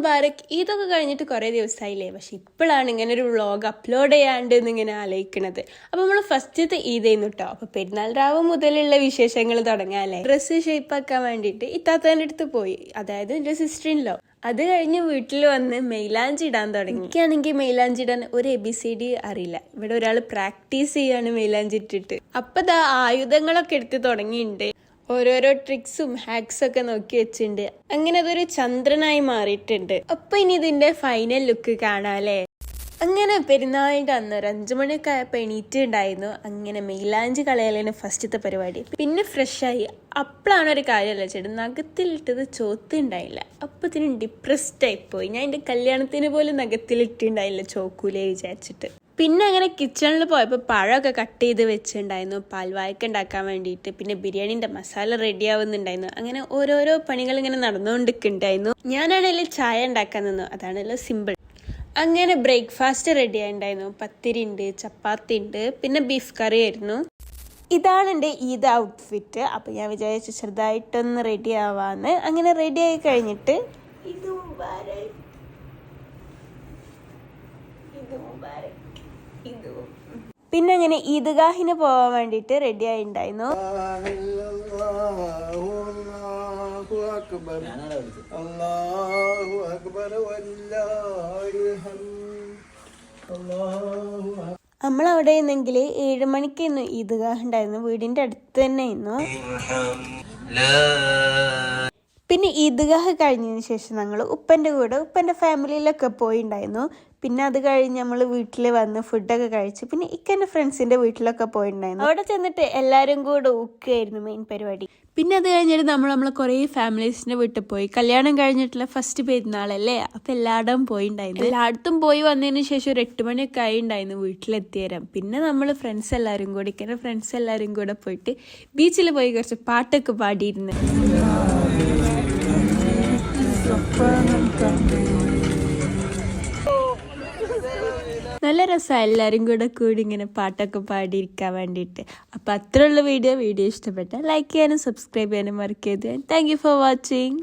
മുബാരക്. ഇതൊക്കെ കഴിഞ്ഞിട്ട് കുറേ ദിവസമായില്ലേ, പക്ഷെ ഇപ്പോഴാണ് ഇങ്ങനെ ഒരു വ്ളോഗ് അപ്ലോഡ് ചെയ്യാണ്ട് എന്നിങ്ങനെ ആലോചിക്കണത്. അപ്പോൾ നമ്മൾ ഫസ്റ്റത്തെ ഈദായിരുന്നു കേട്ടോ. അപ്പോൾ പെരുന്നാൾ രാവ് മുതലുള്ള വിശേഷങ്ങൾ തുടങ്ങാല്ലേ. ഡ്രസ്സ് ഷേപ്പാക്കാൻ വേണ്ടിയിട്ട് ഇത്താത്തേൻ്റെ അടുത്ത് പോയി, അതായത് എൻ്റെ സിസ്റ്ററിൻലോ. അത് കഴിഞ്ഞ് വീട്ടിൽ വന്ന് മെയിലാഞ്ചി ഇടാൻ തുടങ്ങി. എനിക്കാണെങ്കിൽ മെയിലാഞ്ചി ഇടാൻ ഒരു ABCD അറിയില്ല. ഇവിടെ ഒരാൾ പ്രാക്ടീസ് ചെയ്യാണ് മെയിലാഞ്ചി ഇട്ടിട്ട്. അപ്പം ദാ ആയുധങ്ങളൊക്കെ എടുത്ത് തുടങ്ങിയിട്ടുണ്ട്. ഓരോരോ ട്രിക്സും ഹാക്സും ഒക്കെ നോക്കി വെച്ചിട്ടുണ്ട്. അങ്ങനെ അതൊരു ചന്ദ്രനായി മാറിയിട്ടുണ്ട്. അപ്പൊ ഇനി ഇതിന്റെ ഫൈനൽ ലുക്ക് കാണാല്ലേ. അങ്ങനെ പെരുന്നാളിൻ്റെ അന്ന് ഒരു 5 മണിയൊക്കെ ആയപ്പോൾ എണീറ്റുണ്ടായിരുന്നു. അങ്ങനെ മെയിലാഞ്ചി കളയലാണ് ഫസ്റ്റത്തെ പരിപാടി. പിന്നെ ഫ്രഷായി. അപ്പോഴാണ് ഒരു കാര്യമല്ല ചേട്ടൻ, നഖത്തിലിട്ടത് ചോത്തുണ്ടായില്ല. അപ്പത്തിനും ഡിപ്രസ്ഡ് ആയിപ്പോയി. ഞാൻ എൻ്റെ കല്യാണത്തിന് പോലും നഖത്തിലിട്ടുണ്ടായില്ല ചോക്കൂലേ വിചാരിച്ചിട്ട്. പിന്നെ അങ്ങനെ കിച്ചണിൽ പോയപ്പോൾ പഴമൊക്കെ കട്ട് ചെയ്ത് വെച്ചിട്ടുണ്ടായിരുന്നു പാൽവായ്ക്ക ഉണ്ടാക്കാൻ വേണ്ടിയിട്ട്. പിന്നെ ബിരിയാണീൻ്റെ മസാല റെഡി ആവുന്നുണ്ടായിരുന്നു. അങ്ങനെ ഓരോരോ പണികൾ ഇങ്ങനെ നടന്നുകൊണ്ടിരിക്കുന്നുണ്ടായിരുന്നു. ഞാനാണെങ്കിൽ ചായ ഉണ്ടാക്കാൻ നിന്നു, അതാണല്ലോ സിമ്പിൾ. അങ്ങനെ ബ്രേക്ക്ഫാസ്റ്റ് റെഡി ആയിട്ടുണ്ടായിരുന്നു. പത്തിരി ഉണ്ട്, ചപ്പാത്തി ഉണ്ട്, പിന്നെ ബീഫ് കറി ആയിരുന്നു. ഇതാണ് എൻ്റെ ഈദ് ഔട്ട്ഫിറ്റ്. അപ്പോൾ ഞാൻ വിചാരിച്ചു ചെറുതായിട്ടൊന്ന് റെഡി ആവാന്ന്. അങ്ങനെ റെഡി ആയി കഴിഞ്ഞിട്ട് ഇത് മുബാരക്. പിന്നെ അങ്ങനെ ഈദ്ഗാഹിന് പോകാൻ വേണ്ടിയിട്ട് റെഡി ആയിട്ടുണ്ടായിരുന്നു. നമ്മളവിടെ നിന്നെങ്കിൽ 7 മണിക്കായിരുന്നു ഈദ്ഗാഹ് ഉണ്ടായിരുന്നു. വീടിൻ്റെ അടുത്ത് തന്നെ ആയിരുന്നു. പിന്നെ ഈദ്ഗാഹ് കഴിഞ്ഞതിന് ശേഷം ഞങ്ങൾ ഉപ്പൻ്റെ ഫാമിലിയിലൊക്കെ പോയിട്ടുണ്ടായിരുന്നു. പിന്നെ അത് കഴിഞ്ഞ് നമ്മൾ വീട്ടിൽ വന്ന് ഫുഡൊക്കെ കഴിച്ച് പിന്നെ ഇക്കൻ്റെ ഫ്രണ്ട്സിൻ്റെ വീട്ടിലൊക്കെ പോയിട്ടുണ്ടായിരുന്നു. അവിടെ ചെന്നിട്ട് എല്ലാവരും കൂടെ ഉക്കായിരുന്നു മെയിൻ പരിപാടി. പിന്നെ അത് കഴിഞ്ഞിട്ട് നമ്മൾ കുറേ ഫാമിലീസിൻ്റെ വീട്ടിൽ പോയി. കല്യാണം കഴിഞ്ഞിട്ടുള്ള ഫസ്റ്റ് പെരുന്നാളല്ലേ, അപ്പോൾ എല്ലായിടവും പോയിട്ടുണ്ടായിരുന്നു. എല്ലായിടത്തും പോയി വന്നതിന് ശേഷം ഒരു 8 മണിയൊക്കെ ആയിട്ടുണ്ടായിരുന്നു വീട്ടിലെത്തിയേരാം. പിന്നെ നമ്മൾ ഫ്രണ്ട്സ് എല്ലാവരും കൂടി, ഇക്കൻ്റെ ഫ്രണ്ട്സ് എല്ലാവരും കൂടെ പോയിട്ട് ബീച്ചിൽ പോയി കുറച്ച് പാട്ടൊക്കെ പാടിയിരുന്നു. നല്ല രസമാണ് എല്ലാവരും കൂടി ഇങ്ങനെ പാട്ടൊക്കെ പാടിയിരിക്കാൻ വേണ്ടിയിട്ട്. അപ്പോൾ അത്രയുള്ള വീഡിയോ ഇഷ്ടപ്പെട്ടാൽ ലൈക്ക് ചെയ്യാനും സബ്സ്ക്രൈബ് ചെയ്യാനും മറക്കരുത്. Thank you for watching.